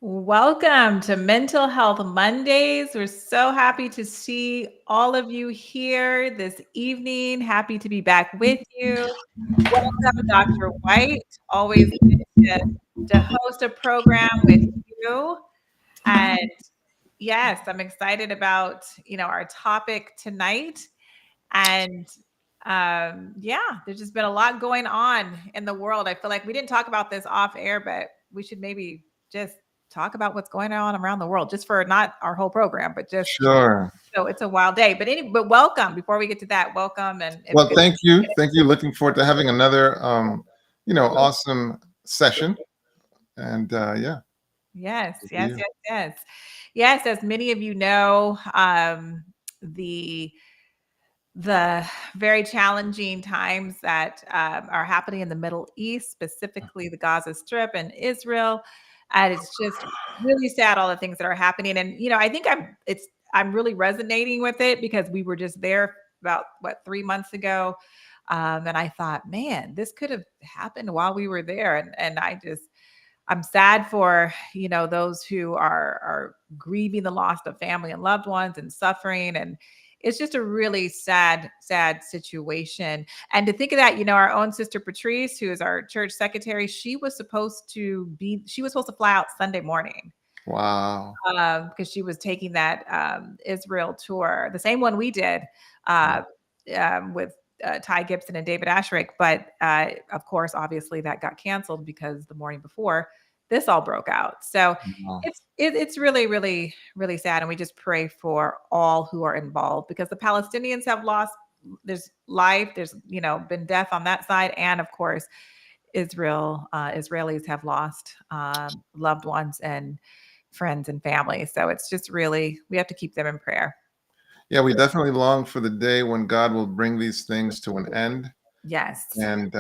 Welcome to Mental Health Mondays. We're so happy to see all of you here this evening. Happy to be back with you. Welcome, Dr. Whyte. Always good to host a program with you. And yes, I'm excited about our topic tonight. And there's just been a lot going on in the world. I feel like we didn't talk about this off air, but we should maybe just talk about what's going on around the world, just for not our whole program, but just Sure. so it's a wild day. But welcome. Before we get to that, welcome, and it's Well, good. thank you. Thank you. Looking forward to having another, awesome session. And yeah, Yes, good for yes, you. yes, yes, yes. As many of you know, the the very challenging times that are happening in the Middle East, specifically the Gaza Strip and Israel. And it's just really sad, all the things that are happening. And I think I'm really resonating with it because we were just there about 3 months ago. And I thought, man, this could have happened while we were there. And I'm sad for those who are grieving the loss of family and loved ones and suffering, and it's just a really sad situation. And to think of that, our own sister Patrice, who is our church secretary, she was supposed to fly out Sunday morning, Wow. because she was taking that Israel tour, the same one we did, Yeah. uh, with Ty Gibson and David Asherick. But of course, obviously, that got canceled because the morning before this all broke out. So Wow. it's really, really, really sad, and we just pray for all who are involved, because the Palestinians have lost. There's life. There's been death on that side, and of course, Israelis have lost loved ones and friends and family. So it's just really, we have to keep them in prayer. Yeah, we definitely long for the day when God will bring these things to an end Yes. and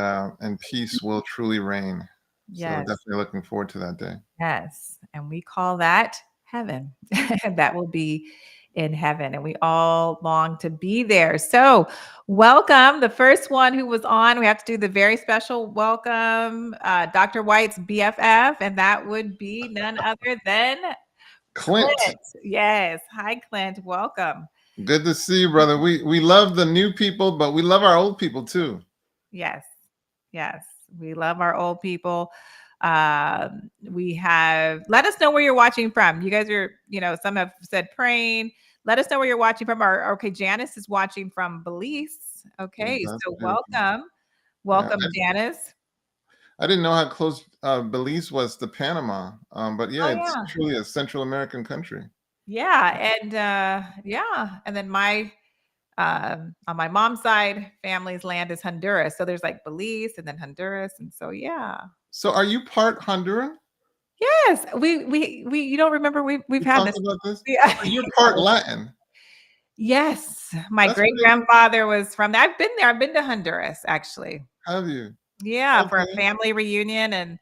peace will truly reign. So Yes. definitely looking forward to that day. Yes. And we call that heaven. That will be in heaven. And we all long to be there. So, welcome. The first one who was on, we have to do the very special welcome, Dr. Whyte's BFF. And that would be none other than Clint, Clint. Yes. Hi, Clint. Welcome. good to see you, brother. We love the new people, but we love our old people too. Yes. Yes. We love our old people. Let us know where you're watching from. You guys are, some have said praying. Let us know where you're watching from. Okay, Janice is watching from Belize. Oh, Okay, that's so beautiful. welcome. Yeah, Welcome, Janice. I didn't know how close Belize was to Panama, but yeah, Oh, it's yeah. truly a Central American country. Yeah. And yeah. And then on my mom's side, family's land is Honduras. So there's like Belize and then Honduras. And so, yeah. So, are you part Honduran? Yes, we you don't remember we've We had talked this. about this. Yeah. So you're part Latin. Yes, my That's great pretty. grandfather was from there. I've been there. I've been to Honduras, actually. Have you? Yeah, for a Okay. family reunion, and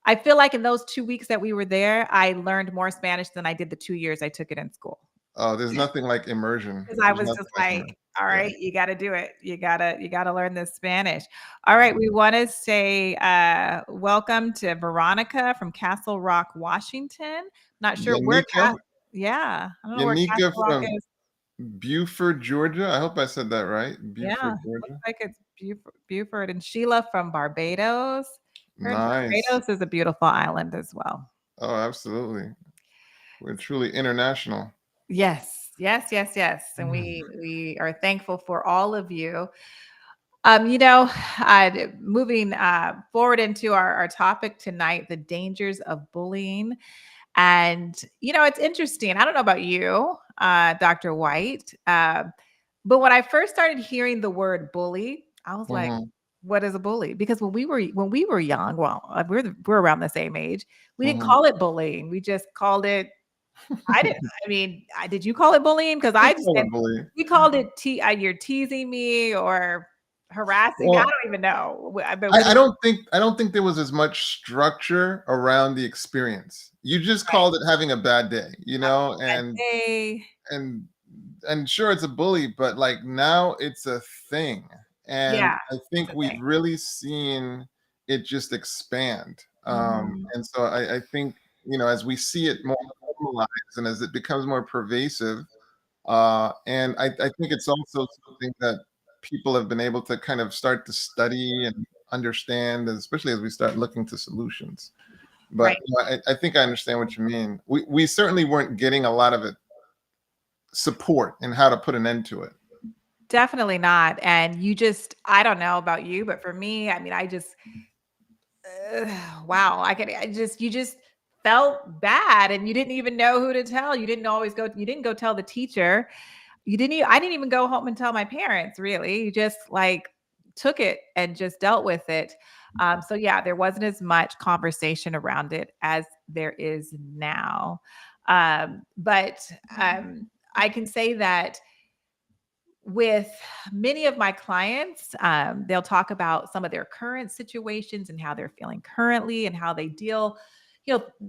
I feel like in those 2 weeks that we were there, I learned more Spanish than I did the 2 years I took it in school. Oh, there's nothing like immersion. 'Cause I There's was nothing just like like, immersion. "All Yeah. right, you gotta do it. You gotta learn this Spanish." All right, we wanna say, welcome to Veronica from Castle Rock, Washington. Not sure where Yanika, yeah, I don't know where Yanika Castle Rock from is. Buford, Georgia. I hope I said that right. Yeah, Buford, looks Georgia. like it's Buford, and Sheila from Barbados. Heard Nice. Barbados is a beautiful island as well. Oh, absolutely. We're truly international. Yes, yes, yes, yes, and Mm. we are thankful for all of you. Moving forward into our topic tonight, the dangers of bullying. And, it's interesting. I don't know about you, Dr. Whyte, but when I first started hearing the word bully, I was like, Mhm, what is a bully? Because when we were young, well, we're around the same age. We didn't mhm. call it bullying. We just called it. I didn't. I mean, did you call it bullying? Because We I just call did. it bullying. We called it you're teasing me or harassing me. I Well, don't even know. But I don't think there was as much structure around the experience. You just right, called it having a bad day, that day. and and sure it's a bully, but like now it's a thing. And Yeah, I it's think a we've thing. really seen it just expand. Mhm. And so I think as we see it more normalized and as it becomes more pervasive. And I think it's also something that people have been able to kind of start to study and understand, especially as we start looking to solutions. But Right. I think I understand what you mean. We certainly weren't getting a lot of it support in how to put an end to it. Definitely not. And I don't know about you, but for me, I mean, wow, you just felt bad and you didn't even know who to tell. You didn't go tell the teacher. I didn't even go home and tell my parents, really. You just like took it and just dealt with it. So yeah, there wasn't as much conversation around it as there is now. But I can say that with many of my clients, they'll talk about some of their current situations and how they're feeling currently and how they deal,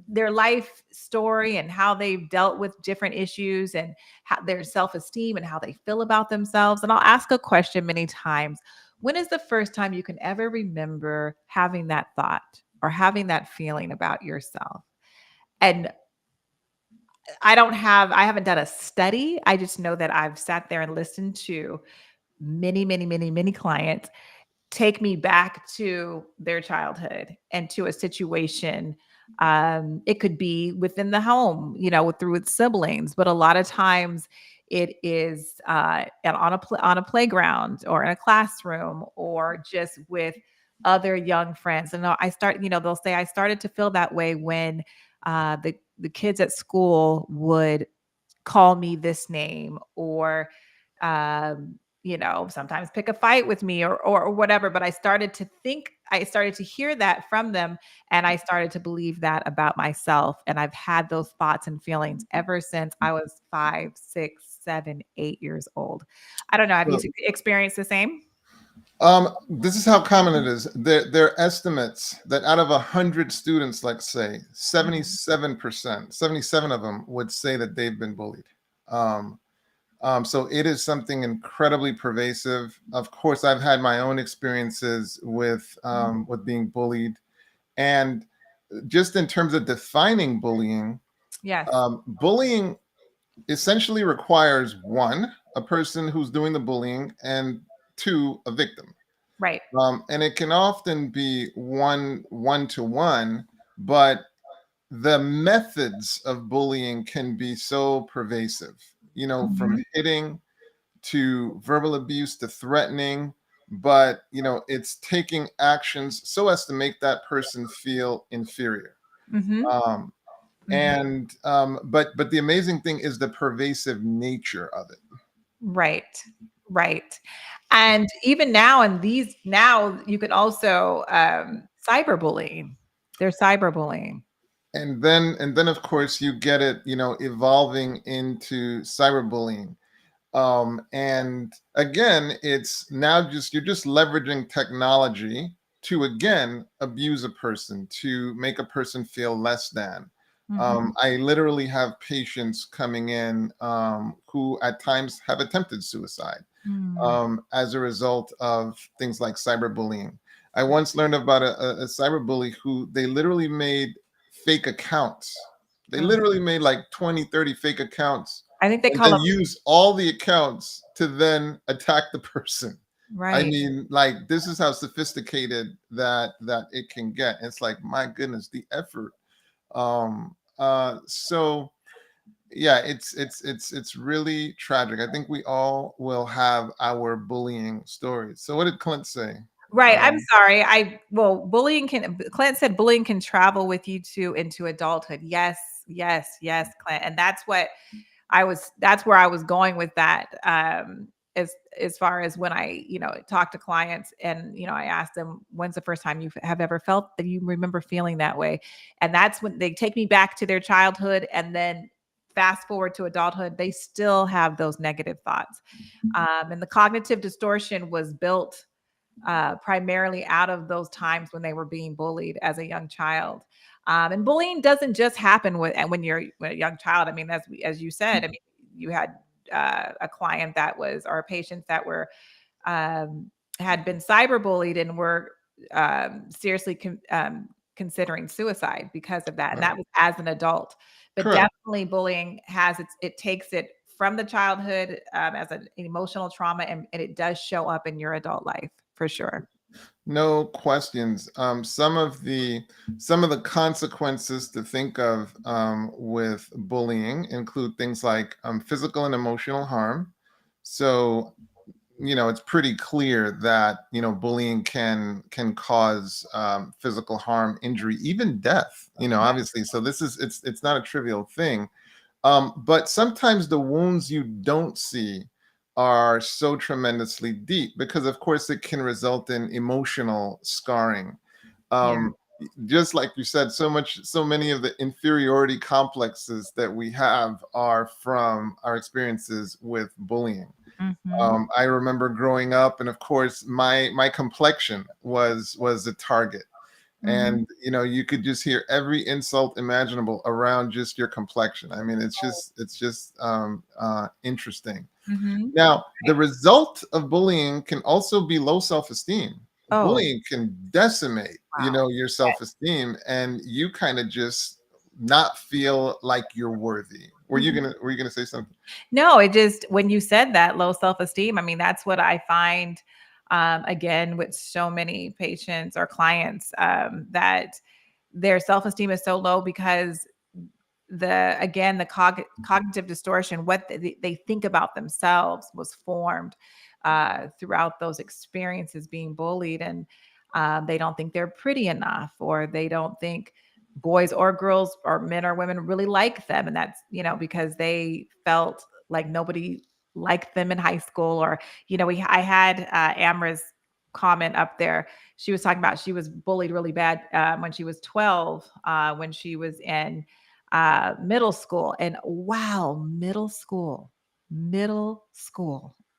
their life story and how they've dealt with different issues and how their self-esteem and how they feel about themselves. And I'll ask a question many times. When is the first time you can ever remember having that thought or having that feeling about yourself? And I haven't done a study. I just know that I've sat there and listened to many, many, many, many clients take me back to their childhood and to a situation. It could be within the home, through its siblings, but a lot of times it is on a playground or in a classroom or just with other young friends. And they'll say, I started to feel that way when the kids at school would call me this name or sometimes pick a fight with me or whatever. But I started to hear that from them and I started to believe that about myself. And I've had those thoughts and feelings ever since I was 5, 6, 7, 8 years old. I don't know. Have you So, experienced the same? this is how common it is. There are estimates that out of 100 students, let's say, 77%, 77 of them would say that they've been bullied. Um, so it is something incredibly pervasive. Of course, I've had my own experiences with being bullied, and just in terms of defining bullying, Yes. bullying essentially requires one, a person who's doing the bullying, and two, a victim. Right. And it can often be one to one, but the methods of bullying can be so pervasive, from Mhm. hitting to verbal abuse to threatening, but it's taking actions so as to make that person feel inferior. Mhm. Um, Mhm. and but the amazing thing is the pervasive nature of it. Right. Right. And even now now you can also cyberbullying. There's cyberbullying. And then of course you get it, evolving into cyberbullying. And again, it's now you're just leveraging technology to again abuse a person, to make a person feel less than. Mhm. I literally have patients coming in who at times have attempted suicide Mm. as a result of things like cyberbullying. I once learned about a cyberbully who they literally made fake accounts. They Oh, literally made like 20, 30 fake accounts I think they and call then them use all the accounts to then attack the person. I right. mean, like this is how sophisticated that it can get. It's like, my goodness, the effort. So yeah, it's really tragic. I think we all will have our bullying stories. So what did Clint say? Right. I'm Um, sorry. Clint said bullying can travel with you too into adulthood. Yes, yes, yes, Clint. And that's where I was going with that. As far as when I, talk to clients and, I ask them, when's the first time you have ever felt that you remember feeling that way? And that's when they take me back to their childhood and then fast forward to adulthood, they still have those negative thoughts. And the cognitive distortion was built primarily out of those times when they were being bullied as a young child. And bullying doesn't just happen when you're a young child. I mean, as you said, I mean, you had a client or patients that were um, had been cyberbullied and were seriously considering suicide because of that, and Right. that was as an adult. But Correct. definitely bullying has it takes it from the childhood, as an emotional trauma, and it does show up in your adult life for sure. No questions. Some of the consequences to think of with bullying include things like physical and emotional harm. So it's pretty clear that bullying can cause physical harm, injury, even death. Obviously. So it's not a trivial thing. But sometimes the wounds you don't see are so tremendously deep because, of course, it can result in emotional scarring. Yeah. Um, just like you said, so many of the inferiority complexes that we have are from our experiences with bullying. Mhm. I remember growing up, and of course, my complexion was a target, Mhm. and you could just hear every insult imaginable around just your complexion. I mean, it's just interesting. Mhm. Now, the result of bullying can also be low self-esteem. Oh, Bullying can decimate wow. your self-esteem, and you kind of just not feel like you're worthy. Mhm. Were you gonna say something? No, it just when you said that low self-esteem, I mean, that's what I find, again, with so many patients or clients, that their self-esteem is so low because the cognitive distortion, what they think about themselves was formed throughout those experiences being bullied, and they don't think they're pretty enough, or they don't think boys or girls or men or women really like them, and that's because they felt like nobody liked them in high school. Or I had Amra's comment up there. She was talking about she was bullied really bad when she was 12, when she was in middle school. And wow, middle school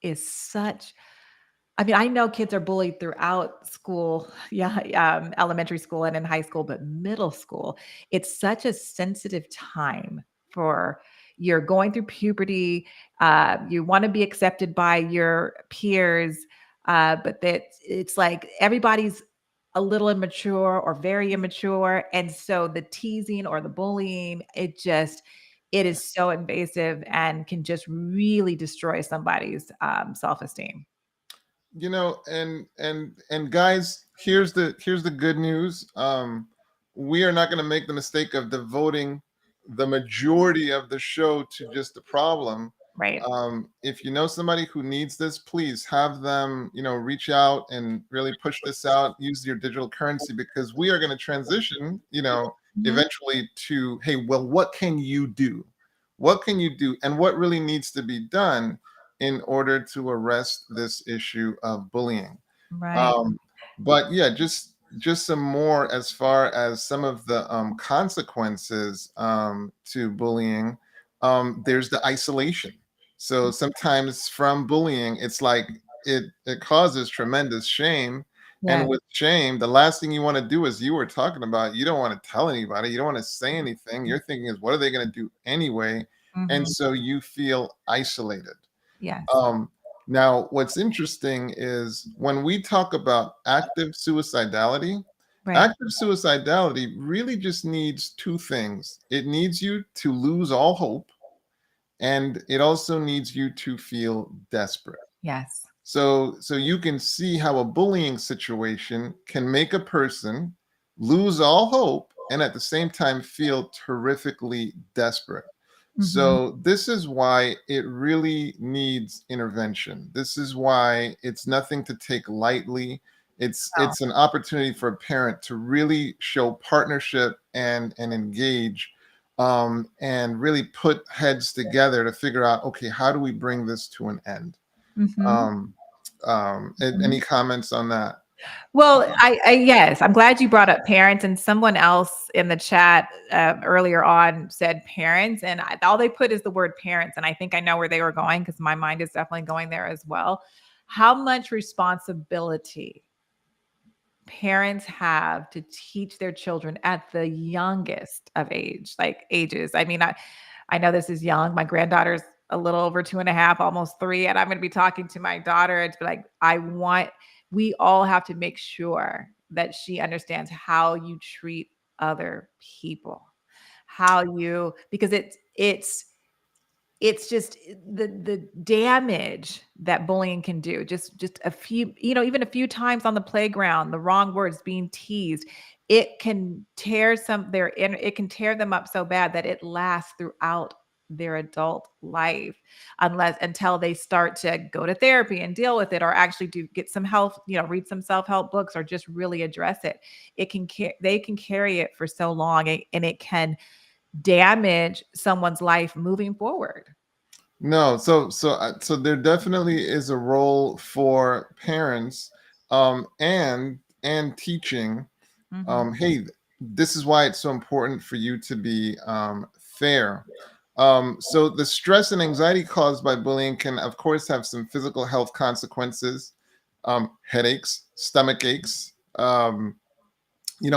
is such, I mean, I know kids are bullied throughout school, yeah, elementary school and in high school, but middle school, it's such a sensitive time for you're going through puberty. You want to be accepted by your peers, but that it's like everybody's a little immature or very immature, and so the teasing or the bullying, it is so invasive and can just really destroy somebody's self-esteem. And guys, here's the good news. We are not going to make the mistake of devoting the majority of the show to just the problem. Right. If you know somebody who needs this, please have them reach out and really push this out. Use your digital currency, because we are going to transition Mhm. eventually to, hey, well, what can you do? What can you do, and what really needs to be done in order to arrest this issue of bullying? Right. Um, but yeah, just some more as far as some of the consequences to bullying. There's the isolation. So sometimes from bullying, it's like it causes tremendous shame. And Yes. with shame, the last thing you want to do, is you were talking about, you don't want to tell anybody, you don't want to say anything. You're thinking is, what are they going to do anyway? And Mhm. so you feel isolated. Yes. Um, Now, what's interesting is when we talk about Right. active suicidality really just needs two things. It needs you to lose all hope, and it also needs you to feel desperate. Yes. So you can see how a bullying situation can make a person lose all hope and at the same time feel terrifically desperate. Mhm. So this is why it really needs intervention. This is why it's nothing to take lightly. Oh. It's an opportunity for a parent to really show partnership and engage, and really put heads together to figure out, okay, how do we bring this to an end? Mhm. Um, Mhm. any comments on that? Well, yes, I'm glad you brought up parents, and someone else in the chat earlier on said parents, and all they put is the word parents, and I think I know where they were going because my mind is definitely going there as well. How much responsibility parents have to teach their children at the youngest of ages. I mean, I know this is young. My granddaughter's a little over 2.5, almost 3, and I'm going to be talking to my daughter. It's like, we all have to make sure that she understands how you treat other people, how you, because it's just the damage that bullying can do. Just a few, even a few times on the playground, the wrong words, being teased, it can tear it can tear them up so bad that it lasts throughout their adult life, until they start to go to therapy and deal with it, or actually do get some help, read some self-help books, or just really address it. They can carry it for so long, and it can damage someone's life moving forward. No, so there definitely is a role for parents, and teaching. Mhm. Hey, this is why it's so important for you to be fair. So the stress and anxiety caused by bullying can, of course, have some physical health consequences, headaches, stomach aches,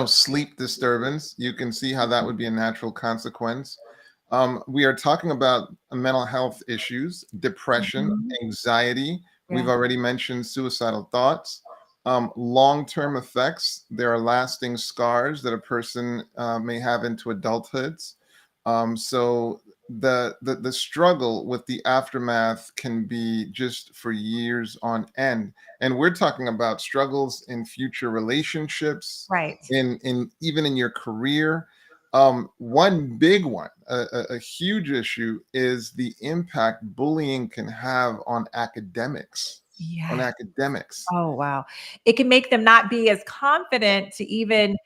sleep disturbance. You can see how that would be a natural consequence. We are talking about mental health issues, depression, Mhm. anxiety. We've Yeah. already mentioned suicidal thoughts. Long-term effects. There are lasting scars that a person may have into adulthoods. So the struggle with the aftermath can be just for years on end. And we're talking about struggles in future relationships, Right. in even in your career. One big one, a huge issue, is the impact bullying can have on academics. On Yeah. academics. Oh, wow. It can make them not be as confident to even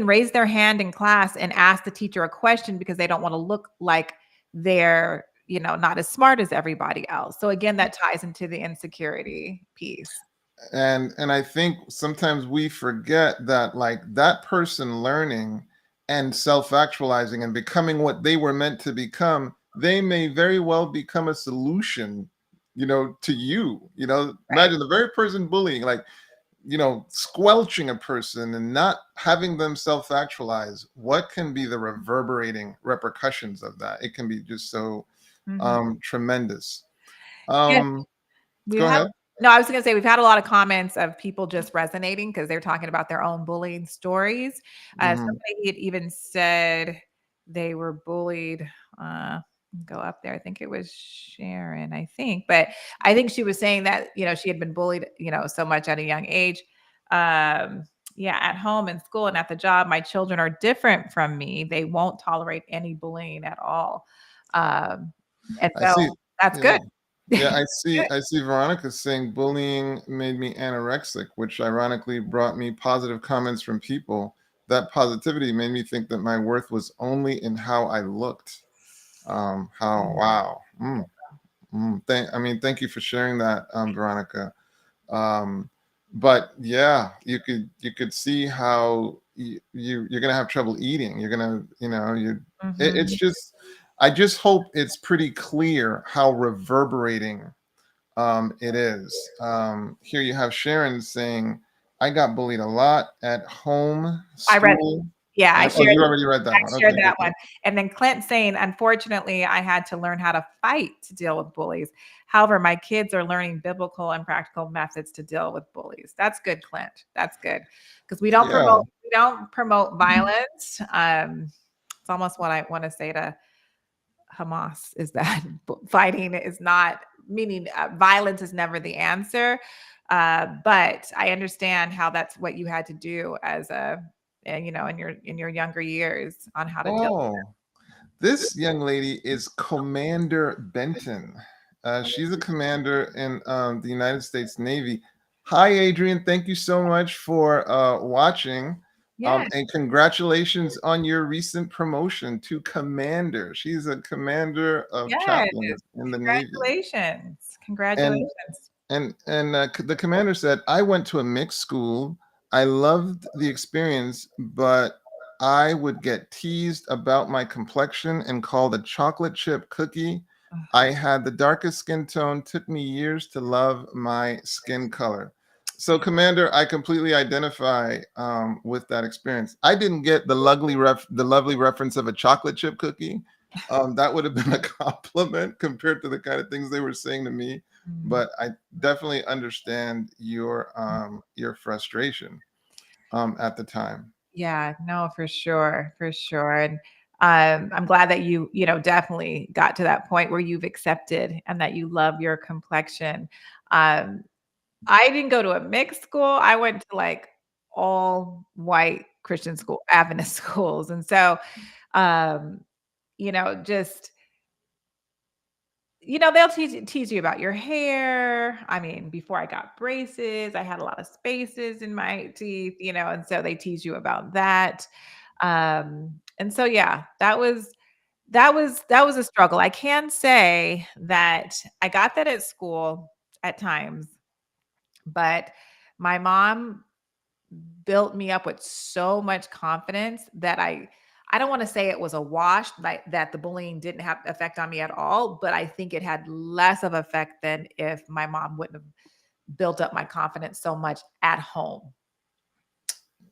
raise their hand in class and ask the teacher a question, because they don't want to look like they're, not as smart as everybody else. So again, that ties into the insecurity piece. And I think sometimes we forget that, like, that person learning and self-actualizing and becoming what they were meant to become, they may very well become a solution, to you. Right. Imagine the very person bullying, like, squelching a person and not having them self-actualize. What can be the reverberating repercussions of that? It can be just so Mhm. tremendous. Yeah. um We've Go had ahead. No, I was gonna say we've had a lot of comments of people just resonating because they're talking about their own bullying stories. Mhm. Somebody had even said they were bullied. Go up there. I think it was Sharon, I think. But I think she was saying that, she had been bullied, so much at a young age. Um, yeah, at home and school and at the job, my children are different from me. They won't tolerate any bullying at all. Um, and I so see. that's Yeah. good. Yeah, I see. Good. I see Veronica saying bullying made me anorexic, which ironically brought me positive comments from people. That positivity made me think that my worth was only in how I looked. How Wow. Thank you for sharing that, Veronica. Um, but yeah, you could see how you're gonna have trouble eating. You're gonna, it's Mhm. just, I just hope it's pretty clear how reverberating it is. Here you have Sharon saying, "I got bullied a lot at home, I read school." Yeah, Oh, you already read that one. I shared Okay, that good. one. And then Clint saying, "Unfortunately, I had to learn how to fight to deal with bullies. However, my kids are learning biblical and practical methods to deal with bullies." That's good, Clint. That's good. Because Yeah. we don't promote violence. It's almost what I want to say to Hamas is that fighting is not, meaning violence is never the answer. But I understand how that's what you had to do as in your younger years on how to deal. Oh, this young lady is Commander Benton. She's a commander in the United States Navy. Hi, Adrian. Thank you so much for watching. Yes, And congratulations on your recent promotion to commander. She's a commander of yes. chaplains in the Navy. Congratulations. And Congratulations. the commander said, "I went to a mixed school. I loved the experience, but I would get teased about my complexion and called a chocolate chip cookie. I had the darkest skin tone. Took me years to love my skin color." So, Commander, I completely identify with that experience. I didn't get the lovely reference of a chocolate chip cookie. That would have been a compliment compared to the kind of things they were saying to me. Mm. But I definitely understand your frustration. at the time. Yeah, no, for sure, for sure. And I'm glad that you know, definitely got to that point where you've accepted and that you love your complexion. Um, I didn't go to a mixed school. I went to like all white Christian school, Adventist schools. And so, um, you know, just they'll teach you about your hair. I mean, before I got braces, I had a lot of spaces in my teeth, and so they teach you about that. And so yeah, that was a struggle. I can say that I got that at school at times, but my mom built me up with so much confidence that I don't want to say it was a wash, like that the bullying didn't have effect on me at all, but I think it had less of effect than if my mom wouldn't have built up my confidence so much at home.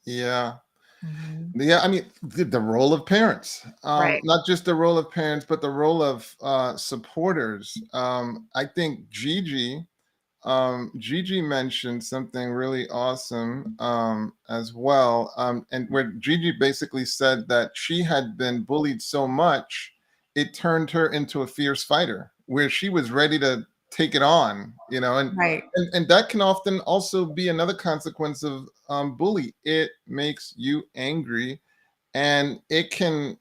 Yeah. Mhm. Yeah, I mean, the role of parents, Right. not just the role of parents, but the role of supporters. I think Gigi mentioned something really awesome as well. And where Gigi basically said that she had been bullied so much, it turned her into a fierce fighter where she was ready to take it on, Right. and that can often also be another consequence of bully. It makes you angry, and it can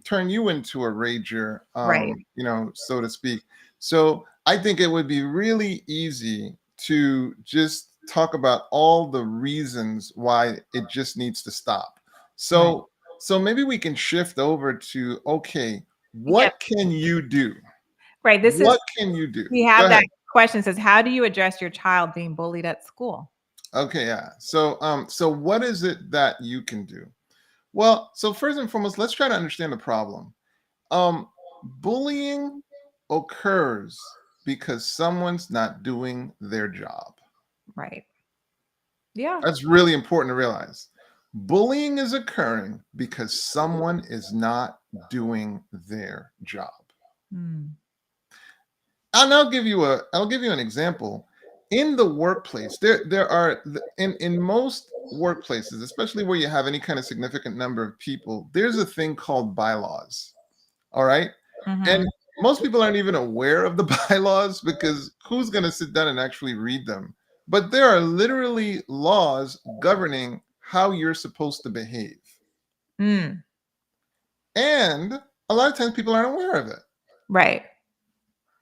turn you into a rager, Right. so to speak. So I think it would be really easy to just talk about all the reasons why it just needs to stop. Right. So maybe we can shift over to, okay, Yes. what can you do? Right. This is What can you do? we Go have ahead. that question says, how do you address your child being bullied at school? Okay, yeah. So what is it that you can do? Well, so first and foremost, let's try to understand the problem. Bullying occurs because someone's not doing their job. Right. Yeah. That's really important to realize. Bullying is occurring because someone is not doing their job. Mm. And I'll give you an example. In the workplace, there are in most workplaces, especially where you have any kind of significant number of people, there's a thing called bylaws. All right. And Mhm. most people aren't even aware of the bylaws because who's going to sit down and actually read them? But there are literally laws governing how you're supposed to behave. Mm. And a lot of times people aren't aware of it. Right.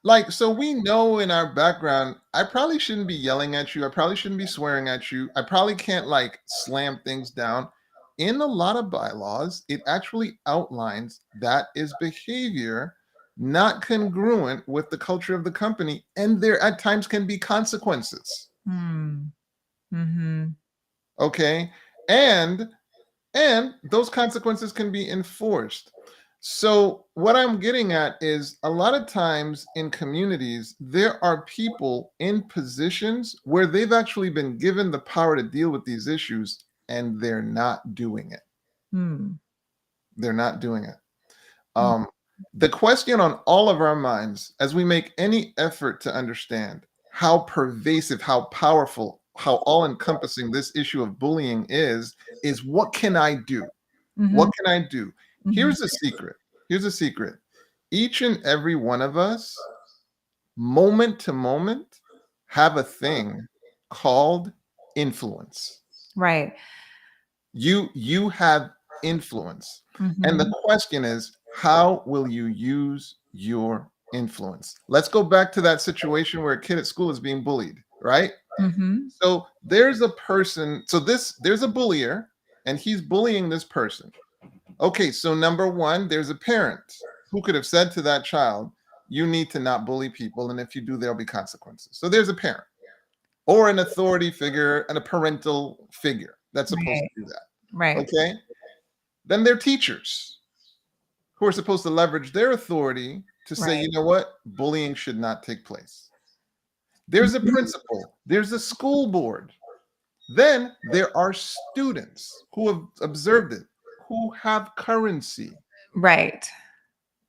Like, so we know in our background, I probably shouldn't be yelling at you. I probably shouldn't be swearing at you. I probably can't like slam things down. In a lot of bylaws, it actually outlines that is behavior not congruent with the culture of the company. And there at times can be consequences. Mm. Mhm. Okay. And and those consequences can be enforced. So, what I'm getting at is a lot of times in communities, there are people in positions where they've actually been given the power to deal with these issues and they're not doing it. Mm. They're not doing it. Mm. Um, the question on all of our minds as we make any effort to understand how pervasive, how powerful, how all encompassing this issue of bullying is what can I do? What Mhm. can I do? Mhm. Here's a secret. Here's a secret. Each and every one of us, moment to moment, have a thing called influence. Right. You have influence. And the Mhm. question is, how will you use your influence? Let's go back to that situation where a kid at school is being bullied, right? Mhm. So there's a person, there's a bullier, and he's bullying this person. Okay, so number one, there's a parent who could have said to that child, you need to not bully people, and if you do, there'll be consequences. So there's a parent or an authority figure and a parental figure that's supposed Right. to do that. Right. Okay. Then there are teachers who are supposed to leverage their authority to say, Right. you know what, bullying should not take place. There's a Mhm. principal, there's a school board. Then there are students who have observed it, who have currency. Right.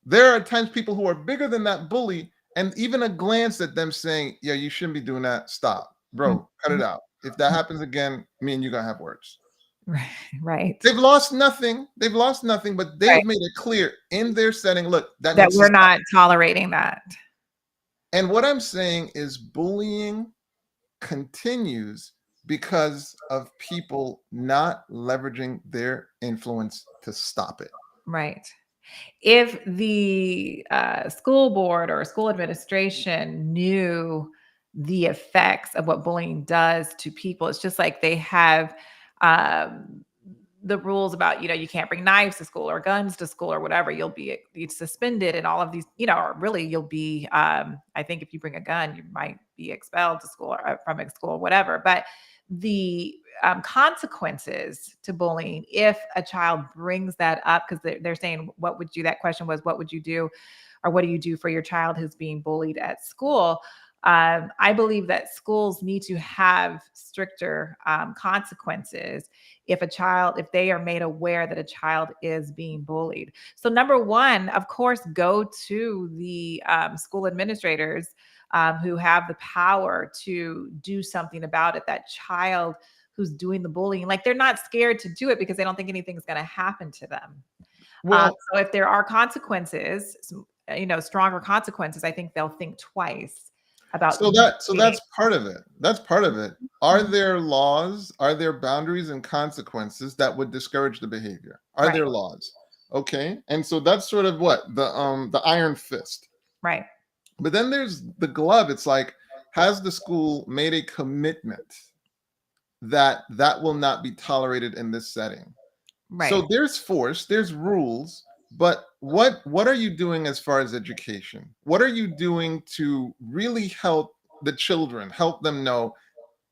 There are times people who are bigger than that bully, and even a glance at them saying, yeah, you shouldn't be doing that. Stop, bro, cut it Mhm. out. If that happens again, me and you gonna have words. Right. Right. They've lost nothing. They've lost nothing, but they've Right. made it clear in their setting, look, that That needs to we're stop. not tolerating that. And what I'm saying is bullying continues because of people not leveraging their influence to stop it. Right. If the school board or school administration knew the effects of what bullying does to people, it's just like they have um, the rules about, you can't bring knives to school or guns to school or whatever. You'll be suspended and all of these, or really you'll be, I think if you bring a gun, you might be expelled to school or from a school or whatever. But the consequences to bullying, if a child brings that up, because they're saying, that question was, what would you do? Or what do you do for your child who's being bullied at school? I believe that schools need to have stricter consequences if they are made aware that a child is being bullied. So number one, of course, go to the school administrators who have the power to do something about it. That child who's doing the bullying, like they're not scared to do it because they don't think anything's going to happen to them. Well, So if there are consequences, stronger consequences, I think they'll think twice about so being. that's part of it. That's part of it. Are there laws? Are there boundaries and consequences that would discourage the behavior? Are Right, there laws? Okay. And so that's sort of what the iron fist. right, But then there's the glove. It's like, has the school made a commitment that that will not be tolerated in this setting? right. So there's force, there's rules, but what are you doing as far as education? What are you doing to really help the children, help them know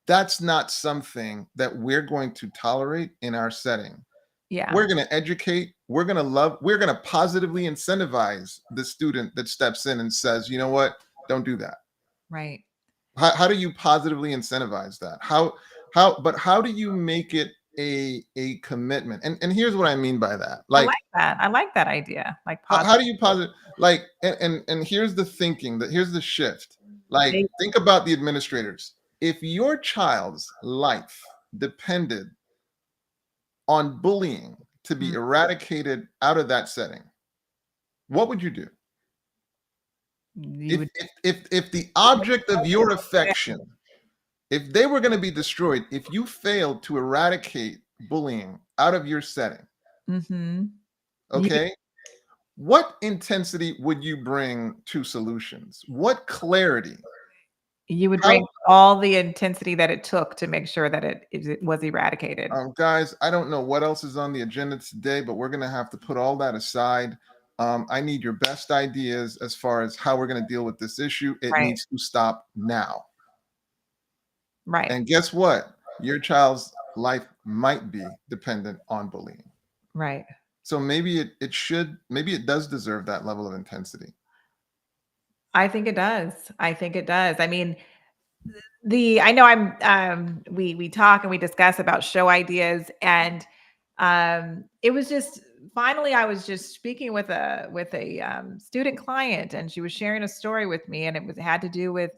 that's not something that we're going to tolerate in our setting? Yeah, We're going to educate, we're going to love, we're going to positively incentivize the student that steps in and says, you know what, don't do that. right. How do you positively incentivize that? But how do you make it a commitment? And here's what I mean by that. I Like, like that. I like that idea. Like how positive. do you positive, like, and here's the thinking, that here's the shift. Like, They, think about the administrators. If your child's life depended on bullying to be mm, eradicated out of that setting, what would you do? you If would. if the object of your affection, if they were going to be destroyed, if you failed to eradicate bullying out of your setting, Mm-hmm. You okay, what intensity would you bring to solutions? What clarity? you would How, bring all the intensity that it took to make sure that it was eradicated. guys, I don't know what else is on the agenda today, but we're going to have to put all that aside. I need your best ideas as far as how we're going to deal with this issue. It Right, needs to stop now. right, And guess what? Your child's life might be dependent on bullying. right. So maybe it does deserve that level of intensity. I think it does. I think it does. I mean, I know we talk and we discuss about show ideas, and it was just finally I was just speaking with a student client, and she was sharing a story with me, and it had to do with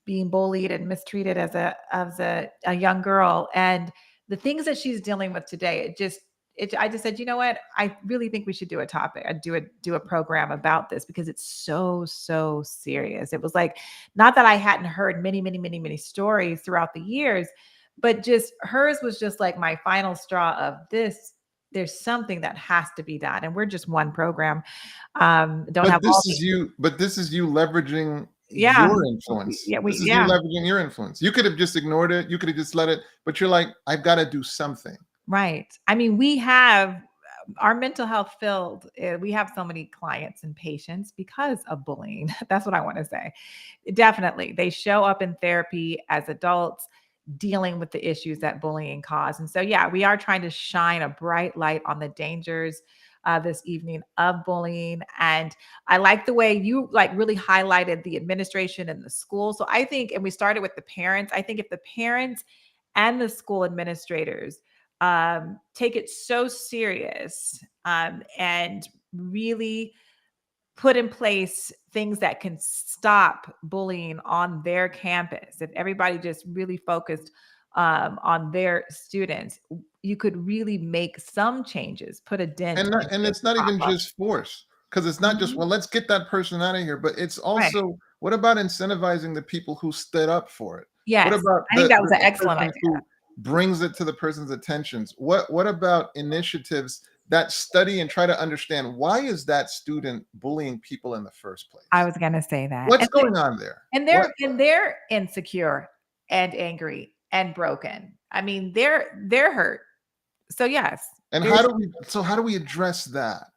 being bullied and mistreated as a young girl, and the things that she's dealing with today. I just said, you know what, I really think we should do a topic. I do a program about this because it's so serious. It was like, not that I hadn't heard many stories throughout the years, but just hers was just like my final straw of this. There's something that has to be done, and we're just one program. Don't have all the. But this is you leveraging Yeah, your influence. yeah, This is you yeah. leveraging your influence. You could have just ignored it. You could have just let it, but you're like, I've got to do something. Right. I mean, we have our mental health field. We have so many clients and patients because of bullying. That's what I want to say. Definitely. They show up in therapy as adults dealing with the issues that bullying cause. And so, yeah, we are trying to shine a bright light on the dangers this evening of bullying. And I like the way you like really highlighted the administration and the school. So I think, and we started with the parents. I think if the parents and the school administrators take it so serious and really put in place things that can stop bullying on their campus. If everybody just really focused on their students, you could really make some changes, put a dent in And this it's not even pop-up. just force, because it's not just, Mhm. well, let's get that person out of here, but it's Right. also, what about incentivizing the people who stood up for it? What Yes, about I think that was an the excellent person idea. who brings it to the person's attentions? What about initiatives that study and try to understand, why is that student bullying people in the first I place? was gonna say that. What's going on there? And What they're insecure and angry and broken. I mean, they're hurt. So yes, and there's how do we address that?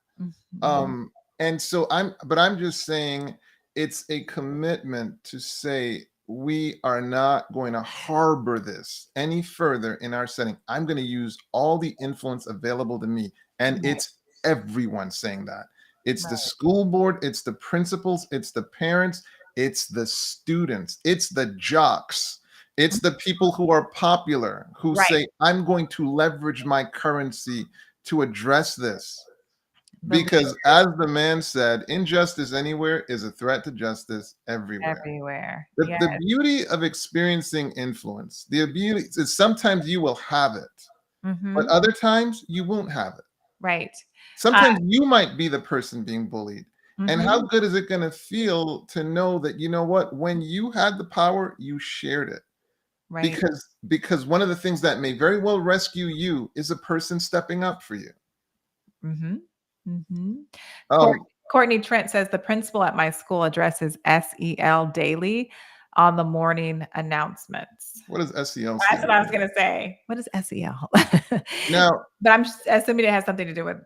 Mhm. And so I'm just saying, it's a commitment to say we are not going to harbor this any further in our setting. I'm going to use all the influence available to me. And Right, it's everyone saying that. It's the right. school board, it's the principals, it's the parents, it's the students, it's the jocks. It's Mhm. the people who are popular, who Right. say, I'm going to leverage my currency to address this. The Because leaders as the man said, injustice anywhere is a threat to justice everywhere. everywhere. The Yes. beauty of experiencing influence, the beauty is sometimes you will have it, but Mhm. other times you won't have it. Right. Uh, Sometimes you might be the person being bullied. And how mhm. good is it going to feel to know that, you know what, when you had the power, you shared it? Right. Because one of the things that may very well rescue you is a person stepping up for you. Mhm. Mhm. Court Um, Courtney Trent says the principal at my school addresses SEL daily on the morning announcements. what does SEL That's stand what I was for? gonna say. What is SEL? Now, But I'm just assuming it has something to do with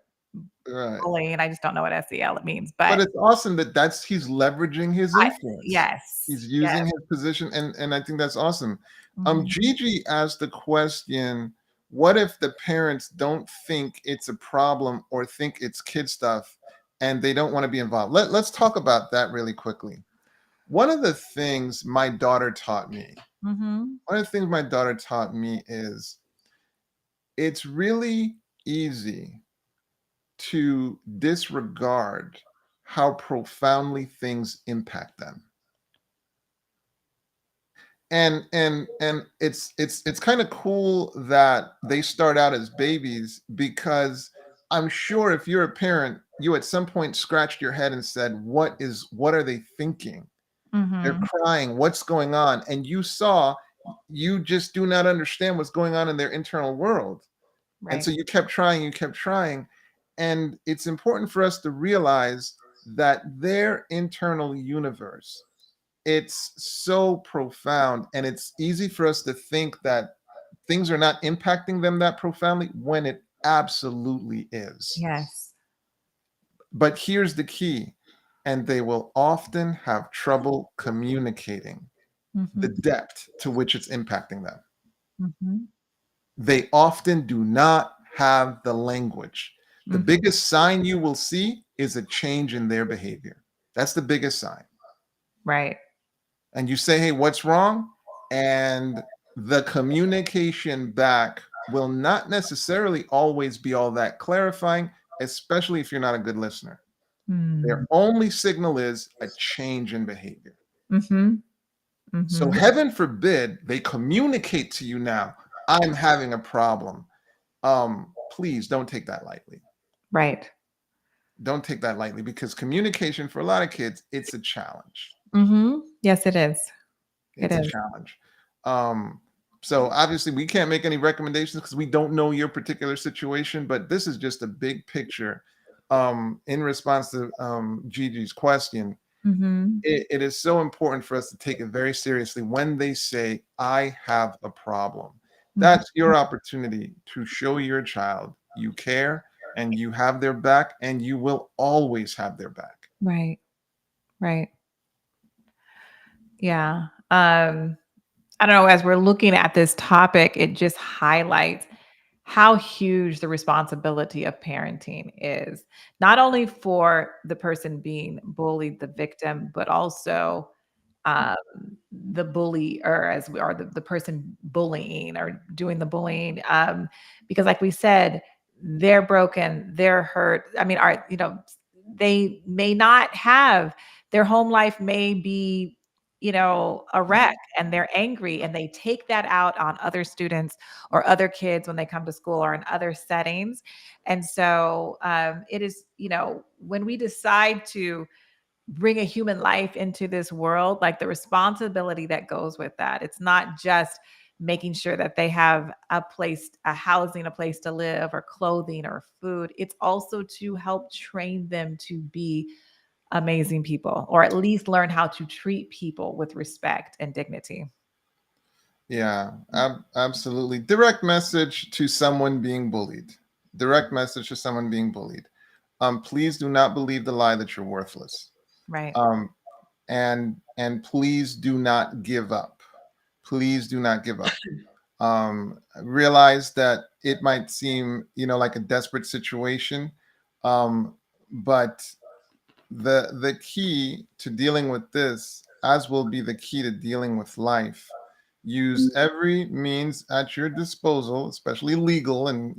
right. bullying, and I just don't know what SEL it means, but But it's awesome that he's leveraging his I influence. yes, He's yes. using his position, and I think that's awesome. Mhm, Gigi asked the question, what if the parents don't think it's a problem or think it's kid stuff and they don't want to be involved? Let's talk about that really quickly. One of the things my daughter taught me, mhm, one of the things my daughter taught me is, it's really easy to disregard how profoundly things impact them. And it's kind of cool that they start out as babies, because I'm sure if you're a parent, you at some point scratched your head and said, what are they thinking? They're mhm. crying, what's going on? And you saw, you just do not understand what's going on in their internal world. And Right. so you kept trying. And it's important for us to realize that their internal universe, it's so profound. And it's easy for us to think that things are not impacting them that profoundly when it absolutely is. Yes. But here's the key, and they will often have trouble communicating the Mhm, depth to which it's impacting them. mhm, They often do not have the language. The mhm. biggest sign you will see is a change in their behavior. That's the biggest sign. Right. And you say, hey, what's wrong? And the communication back will not necessarily always be all that clarifying, especially if you're not a good listener. Their Mm. only signal is a change in behavior. Mhm, So, mhm. heaven forbid they communicate to you now, I'm having a problem. Please don't take that lightly. Right. Don't take that lightly, because communication for a lot of kids, it's a challenge. Mhm. Yes, it is. It It's a is. challenge. Um, so obviously we can't make any recommendations because we don't know your particular situation, but this is just a big picture. In response to Gigi's question, Mhm, it is so important for us to take it very seriously when they say, I have a problem. mhm. That's your opportunity to show your child you care and you have their back, and you will always have their back. Right, right. Yeah. I don't know, as we're looking at this topic, it just highlights how huge the responsibility of parenting is, not only for the person being bullied, the victim, but also um, the bully or as we are the person bullying or doing the bullying. Because like we said, they're broken, they're hurt. I mean, they may not have their home life may be a wreck and they're angry and they take that out on other students or other kids when they come to school or in other settings. And so it is, when we decide to bring a human life into this world, like the responsibility that goes with that. It's not just making sure that they have a place, a housing, a place to live, or clothing or food. It's also to help train them to be amazing people, or at least learn how to treat people with respect and dignity. Yeah, absolutely. Direct message to someone being bullied. Direct message to someone being bullied. Please do not believe the lie that you're worthless. Right. Um, and please do not give up. Please do not give up. Realize that it might seem, like a desperate situation, but the key to dealing with this, as will be the key to dealing with life, use every means at your disposal, especially legal, and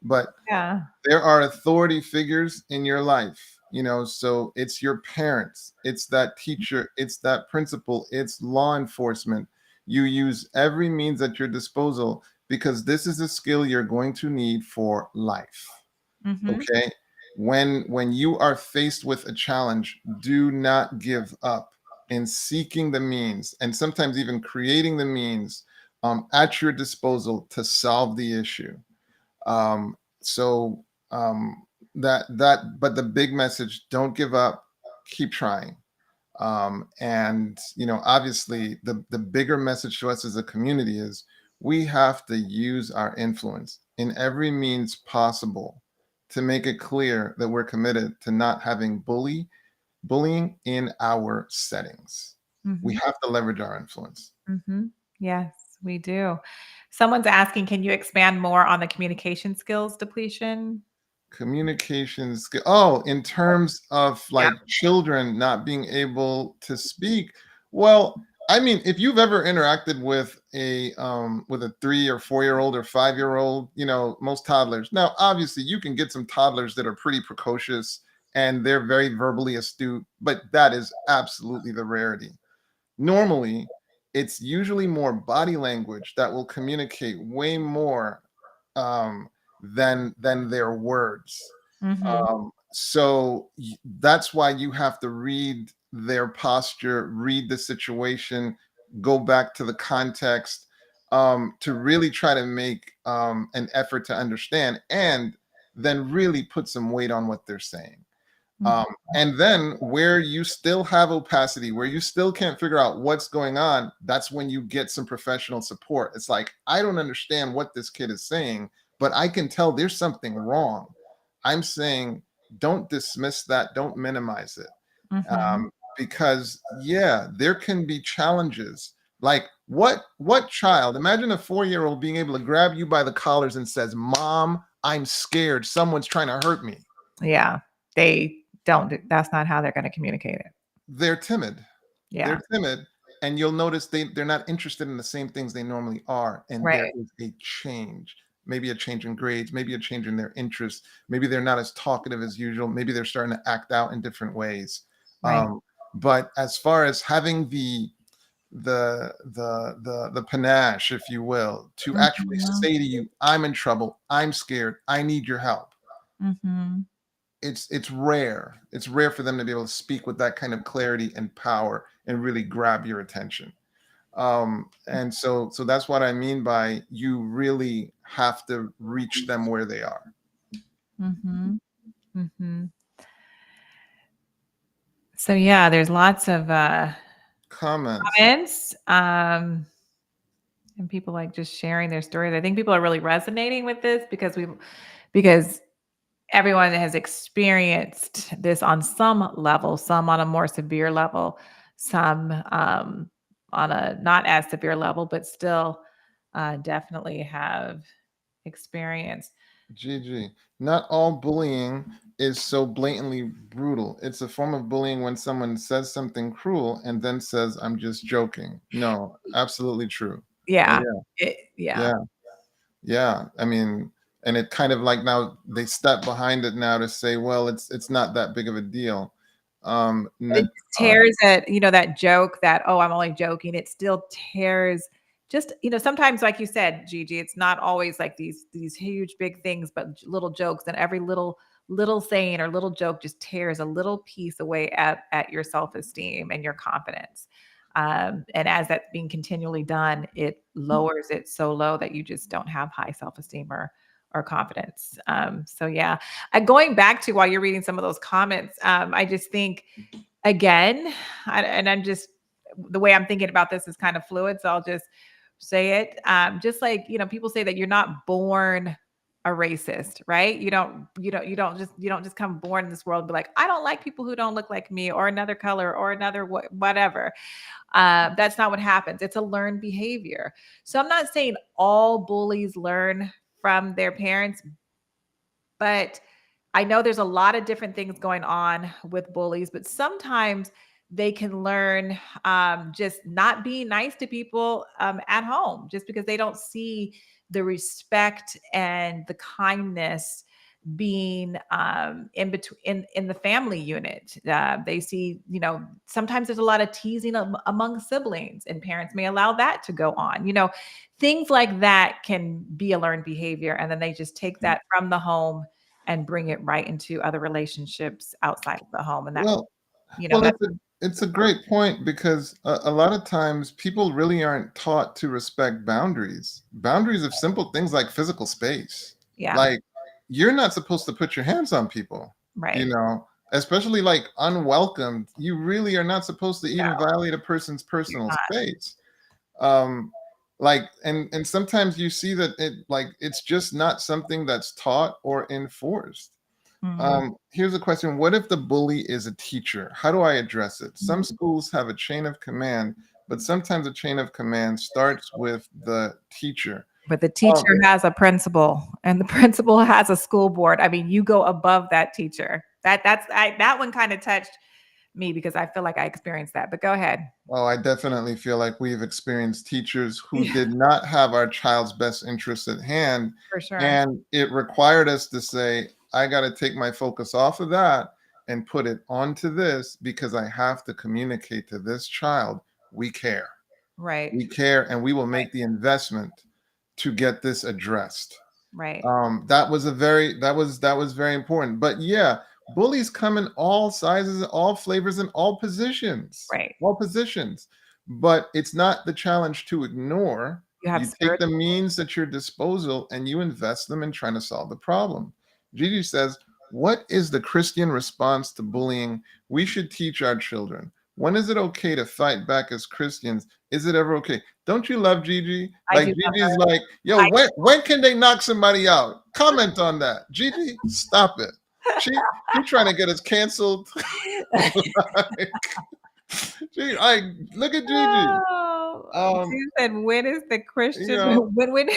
but Yeah. there are authority figures in your life, so it's your parents, it's that teacher, it's that principal, it's law enforcement. You use every means at your disposal, because this is a skill you're going to need for life. Mm-hmm. Okay. When you are faced with a challenge, do not give up in seeking the means, and sometimes even creating the means at your disposal to solve the issue. So but the big message: don't give up, keep trying. And obviously, the bigger message to us as a community is we have to use our influence in every means possible to make it clear that we're committed to not having bullying in our settings. We Mm-hmm. have to leverage our influence. Mm-hmm. Yes, we do. Someone's asking, can you expand more on the communication skills depletion? Communication skill. Oh, in terms of Yeah. like children not being able to speak. Well, I mean, if you've ever interacted with a 3 or 4 year old or 5 year old, most toddlers. Now, obviously, you can get some toddlers that are pretty precocious and they're very verbally astute, but that is absolutely the rarity. Normally, it's usually more body language that will communicate way more um, than their words. Mm-hmm. So that's why you have to read their posture, read the situation, go back to the context, to really try to make an effort to understand, and then really put some weight on what they're saying. Mm-hmm. And then where you still have opacity, where you still can't figure out what's going on, that's when you get some professional support. It's like, I don't understand what this kid is saying, but I can tell there's something wrong. I'm saying, don't dismiss that, don't minimize it. Mm-hmm. Because yeah, there can be challenges. Like what child, imagine a 4 year old being able to grab you by the collars and says, Mom, I'm scared, someone's trying to hurt me. Yeah. They don't, that's not how they're going to communicate it. They're timid. Yeah. They're timid, and you'll notice they're not interested in the same things they normally are, and there Right. is a change. Maybe a change in grades, maybe a change in their interests. Maybe they're not as talkative as usual. Maybe they're starting to act out in different ways. Right. But as far as having the panache, if you will, to actually Mhm. say to you, I'm in trouble, I'm scared, I need your help, Mhm. it's rare. It's rare for them to be able to speak with that kind of clarity and power and really grab your attention. And so that's what I mean by you really have to reach them where they are. Mhm. Mhm. So yeah, there's lots of Comments. comments and people like just sharing their stories. I think people are really resonating with this because everyone has experienced this on some level, some on a more severe level, some on a not as severe level, but still definitely have experienced. GG. Not all bullying is so blatantly brutal. It's a form of bullying when someone says something cruel and then says, I'm just joking. No, absolutely true. Yeah, Yeah. Yeah. yeah. Yeah, I mean, and it kind of like now they step behind it now to say, well, it's not that big of a deal. It tears at, that joke that, "Oh, I'm only joking." It still tears just, sometimes, like you said, Gigi, it's not always like these huge big things, but little jokes, and every little saying or little joke just tears a little piece away at your self-esteem and your confidence. And as that's being continually done, it lowers it so low that you just don't have high self-esteem or confidence. So yeah, going back to while you're reading some of those comments, I just think again, and I'm just the way I'm thinking about this is kind of fluid, so I'll just say it. Just like people say that you're not born a racist, right? You don't just come born in this world and be like, I don't like people who don't look like me or another color or another whatever. That's not what happens. It's a learned behavior. So I'm not saying all bullies learn from their parents, but I know there's a lot of different things going on with bullies, but sometimes they can learn just not being nice to people at home just because they don't see the respect and the kindness being in between in the family unit. They see, sometimes there's a lot of teasing among siblings, and parents may allow that to go on. Things like that can be a learned behavior, and then they just take that from the home and bring it right into other relationships outside of the home. And that, Well, that's it's a great point because a lot of times people really aren't taught to respect boundaries. Boundaries of simple things like physical space. yeah, Like you're not supposed to put your hands on people, right. especially like unwelcomed. You really are not supposed to No, even violate a person's you're personal not. space. Um, like and sometimes you see that it's just not something that's taught or enforced. Mhm. Here's a question. What if the bully is a teacher? How do I address it? Some schools have a chain of command, but sometimes a chain of command starts with the teacher. But the teacher Um, has a principal, and the principal has a school board. I mean, you go above that teacher. That one kind of touched me because I feel like I experienced that. But go ahead. oh, I definitely feel like we've experienced teachers who Yeah, did not have our child's best interests at hand. for sure. And it required us to say, I got to take my focus off of that and put it onto this because I have to communicate to this child, we care. Right. We care and we will Right. make the investment to get this addressed. Right. That was very important. But yeah, bullies come in all sizes, all flavors, and Right. all positions. But it's not the challenge to ignore. You have You take the spiritual. means at your disposal and you invest them in trying to solve the problem. Gigi says, what is the Christian response to bullying? We should teach our children. When is it okay to fight back as Christians? Is it ever okay? Don't you love Gigi? I Like do love Gigi's her. like, yo, when can they knock somebody out? Comment on that. Gigi, stop it. She trying to get us canceled. Look at Gigi. Oh, Um, she said, "When is the you Christian know, when?"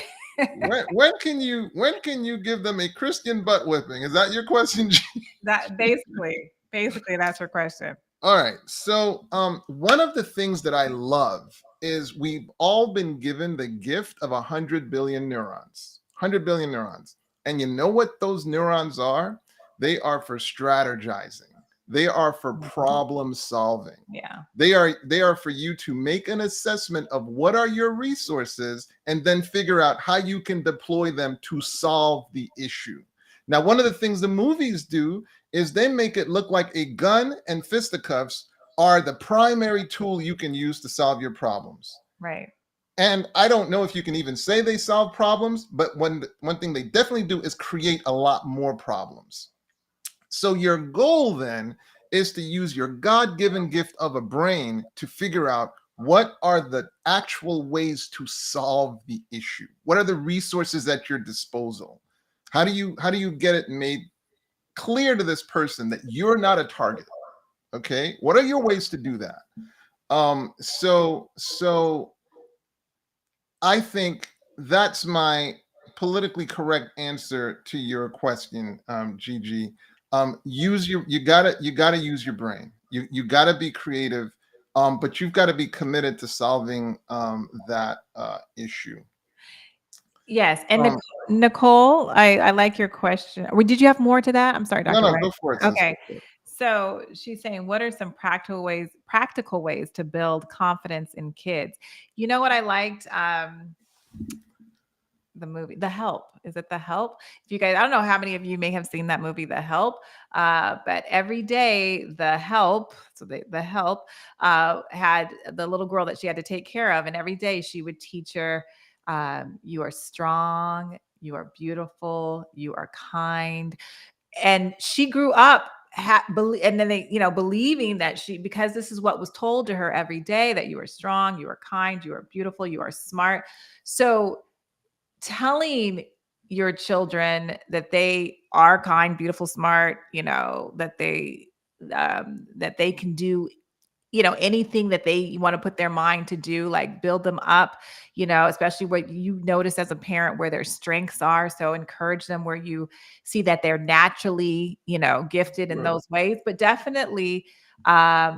when can you give them a Christian butt whipping? Is that your question, Gigi? That basically that's her question. All right. So, one of the things that I love is we've all been given the gift of 100 billion neurons. 100 billion neurons. And you know what those neurons are? They are for strategizing. They are for Mhm. problem solving. Yeah. They are for you to make an assessment of what are your resources and then figure out how you can deploy them to solve the issue. Now, one of the things the movies do is they make it look like a gun and fisticuffs are the primary tool you can use to solve your problems. Right. And I don't know if you can even say they solve problems, but one thing they definitely do is create a lot more problems. So your goal then is to use your God-given gift of a brain to figure out what are the actual ways to solve the issue. What are the resources at your disposal? How do you get it made clear to this person that you're not a target? Okay, what are your ways to do that? So I think that's my politically correct answer to your question, Gigi. You gotta use your brain. You gotta be creative, but you've got to be committed to solving that issue. Yes, and Um, Nicole, I like your question. Did you have more to that? I'm sorry, no, Dr. no, Wright. go for it, sis. Go Okay. for it. So she's saying, what are some practical ways to build confidence in kids? You know what I liked? The movie The Help. Is it The Help? If you guys, I don't know how many of you may have seen that movie, The Help, but every day The Help, The Help had the little girl that she had to take care of, and every day she would teach her, "You are strong, you are beautiful, you are kind," and she grew up. And then they, believing that because this is what was told to her every day, that you are strong, you are kind, you are beautiful, you are smart. So telling your children that they are kind, beautiful, smart, that they can do, anything that they want to put their mind to do, like build them up, especially what you notice as a parent where their strengths are. So encourage them where you see that they're naturally, gifted in Right. those ways, but definitely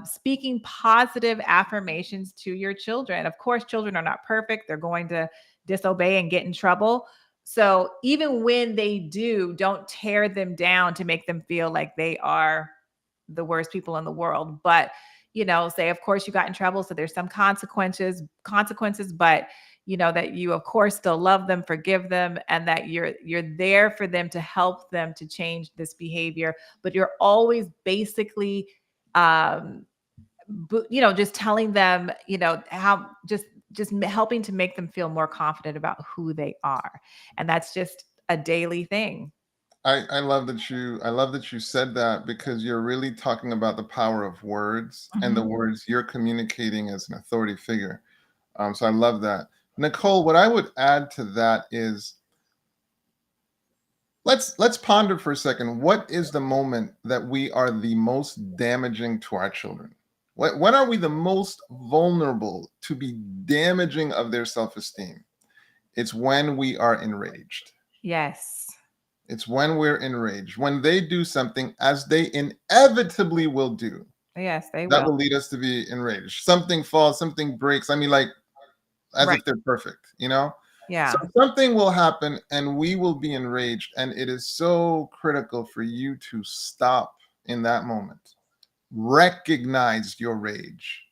speaking positive affirmations to your children. Of course, children are not perfect. They're going to disobey and get in trouble. So even when they do, don't tear them down to make them feel like they are the worst people in the world. But say, of course, you got in trouble, so there's some consequences, but that you, of course, still love them, forgive them, and that you're there for them to help them to change this behavior. But you're always basically, just telling them, how just helping to make them feel more confident about who they are, and that's just a daily thing. I love that you said that because you're really talking about the power of words and the Mhm. words you're communicating as an authority figure. So I love that. Nicole, what I would add to that is let's ponder for a second. What is the moment that we are the most damaging to our children? When are we the most vulnerable to be damaging of their self-esteem? It's when we are enraged. Yes. It's when we're enraged, when they do something, as they inevitably will do, Yes, they that will. will lead us to be enraged. Something falls, something breaks. I mean, like, as Right. if they're perfect, you know? So Yeah. something will happen and we will be enraged. And it is so critical for you to stop in that moment, recognize your rage,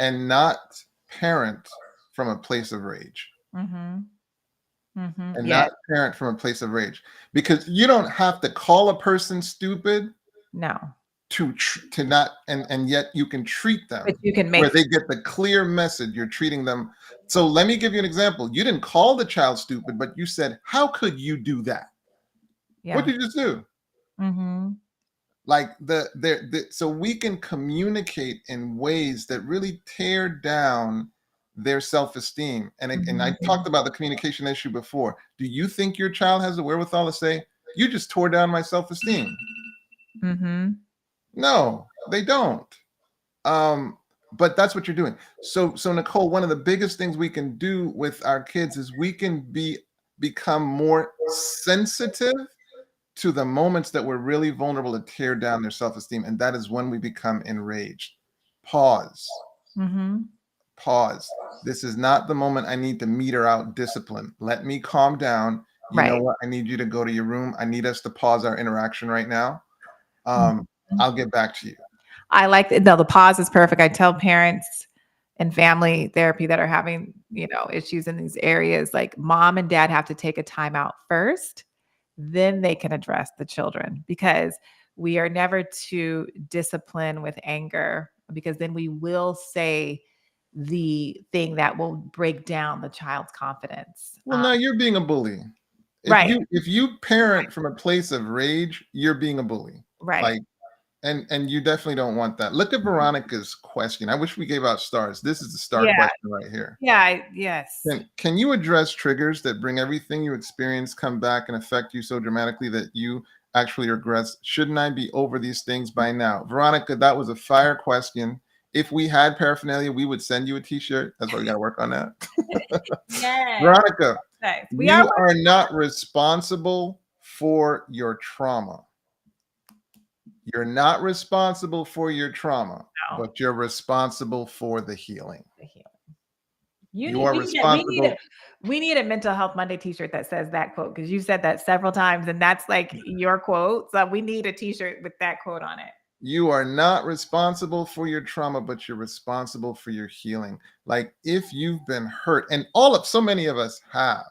and not parent from a place of rage. Mhm. Mhm. And Yeah. not parent from a place of rage, because you don't have to call a person stupid No. to not, and yet you can treat But them you can where make they get the clear message you're treating them. So let me give you an example. You didn't call the child stupid, but you said, how could you do that? What yeah. did you just do? Mhm. Like so we can communicate in ways that really tear down their self-esteem. And I Mhm. talked about the communication issue before. Do you think your child has the wherewithal to say, you just tore down my self-esteem? Mhm. No, they don't. Um, but that's what you're doing. So Nicole, one of the biggest things we can do with our kids is we can become more sensitive to the moments that we're really vulnerable to tear down their self-esteem, and that is when we become enraged. Pause. Mhm. Pause. This is not the moment I need to meter out discipline. Let me calm down. You know Right. what? I need you to go to your room. I need us to pause our interaction right now. Mhm. I'll get back to you. I like no, the pause is perfect. I tell parents and family therapy that are having, issues in these areas, like mom and dad have to take a time out first, then they can address the children, because we are never to discipline with anger, because then we will say the thing that will break down the child's confidence. Well, now you're being a bully. If Right, you parent from a place of rage, you're being a bully. right. Like, and you definitely don't want that. Look at Veronica's question. I wish we gave out stars. This is the star Yeah, question right here. yeah, yes. Can you address triggers that bring everything you experience come back and affect you so dramatically that you actually regress? Shouldn't I be over these things by now? Veronica, that was a fire question. If we had paraphernalia, we would send you a t-shirt. That's why we got to work on that. Yes. Veronica, Nice. We are you are not responsible for your trauma. You're not responsible for your trauma, now. but you're responsible for the healing. The healing. You You need are we need a we need a responsible. we need a Mental Health Monday t-shirt that says that quote, because you said that several times and that's like your quote. So we need a t-shirt with that quote on it. You are not responsible for your trauma, but you're responsible for your healing. Like if you've been hurt, and so many of us have,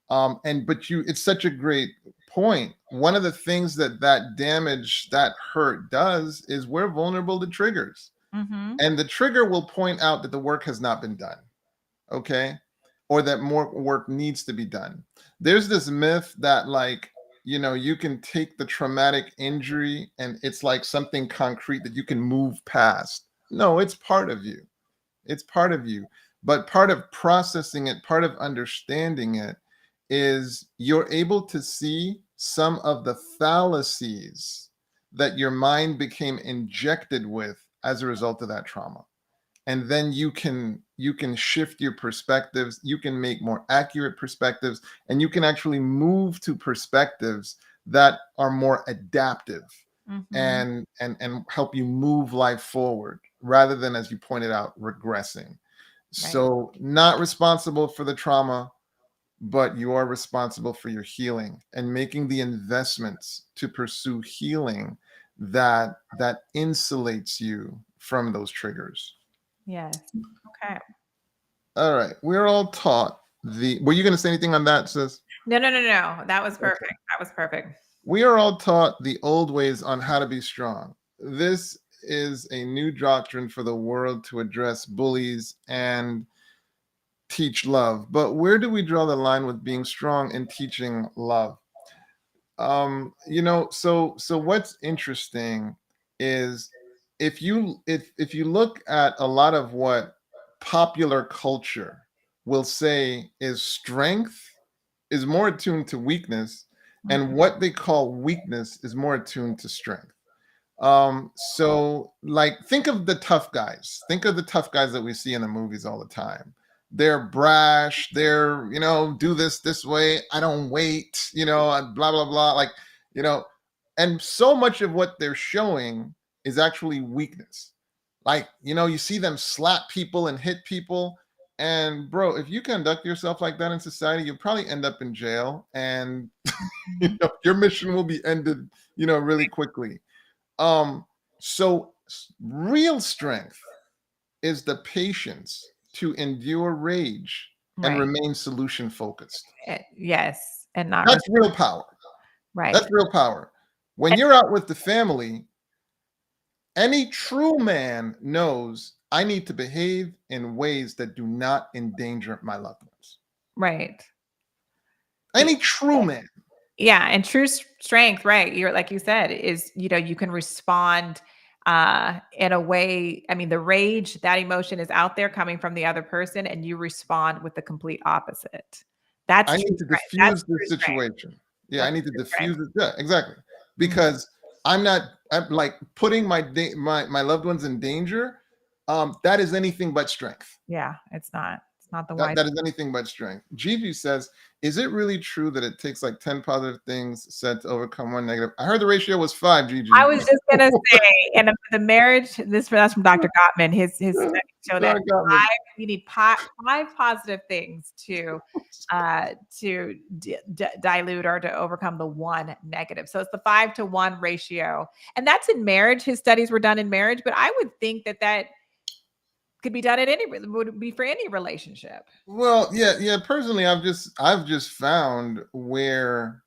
it's such a great point. One of the things that damage, that hurt does is we're vulnerable to triggers, Mm-hmm. and the trigger will point out that the work has not been done. Okay, or that more work needs to be done. There's this myth that, like, you can take the traumatic injury and it's like something concrete that you can move past. No, it's part of you. It's part of you. But part of processing it, part of understanding it, is you're able to see some of the fallacies that your mind became injected with as a result of that trauma. And then you can shift your perspectives, you can make more accurate perspectives, and you can actually move to perspectives that are more adaptive Mm-hmm. and help you move life forward rather than, as you pointed out, regressing. Right. So not responsible for the trauma, but you are responsible for your healing and making the investments to pursue healing that insulates you from those triggers. Yes. Okay. All right. We're all taught were you going to say anything on that, sis? No, no, no, no. That was Okay. perfect. That was perfect. We are all taught the old ways on how to be strong. This is a new doctrine for the world to address bullies and teach love. But where do we draw the line with being strong and teaching love? So what's interesting is if you look at a lot of what popular culture will say is strength is more attuned to weakness, and Mhm. what they call weakness is more attuned to strength. So like think of the tough guys. Think of the tough guys that we see in the movies all the time. They're brash, they're, do this way, I don't wait, and blah blah blah. Like, you know, and so much of what they're showing is actually weakness. Like, you see them slap people and hit people. And bro, if you conduct yourself like that in society, you'll probably end up in jail, and your mission will be ended, really quickly. So real strength is the patience to endure rage and Right. remain solution focused. Yes. And not That's real power. right. That's real power. When you're out with the family, any true man knows I need to behave in ways that do not endanger my loved ones. Right. Any true man. Yeah, and true strength, right? You're like you said, is you can respond in a way. I mean, the rage, that emotion is out there coming from the other person, and you respond with the complete opposite. That's I true need to strength. That's diffuse this true strength. situation. Yeah, I That's need to true strength. diffuse it. Yeah, exactly. Mhm. Because I'm like putting my loved ones in danger. That is anything but strength. Yeah, it's not. It's not the wise. That is anything but strength. Gigi says, "Is it really true that it takes like 10 positive things said to overcome one negative?" I heard the ratio was 5, I Gigi. was just gonna say, in the marriage, that's from Dr. Gottman. His studies show that John Gottman. you need five positive things to dilute or to overcome the one negative. So it's the 5-to-1 ratio, and that's in marriage. His studies were done in marriage, but I would think that could be done at would be for any relationship. Well, yeah. Personally, I've just found where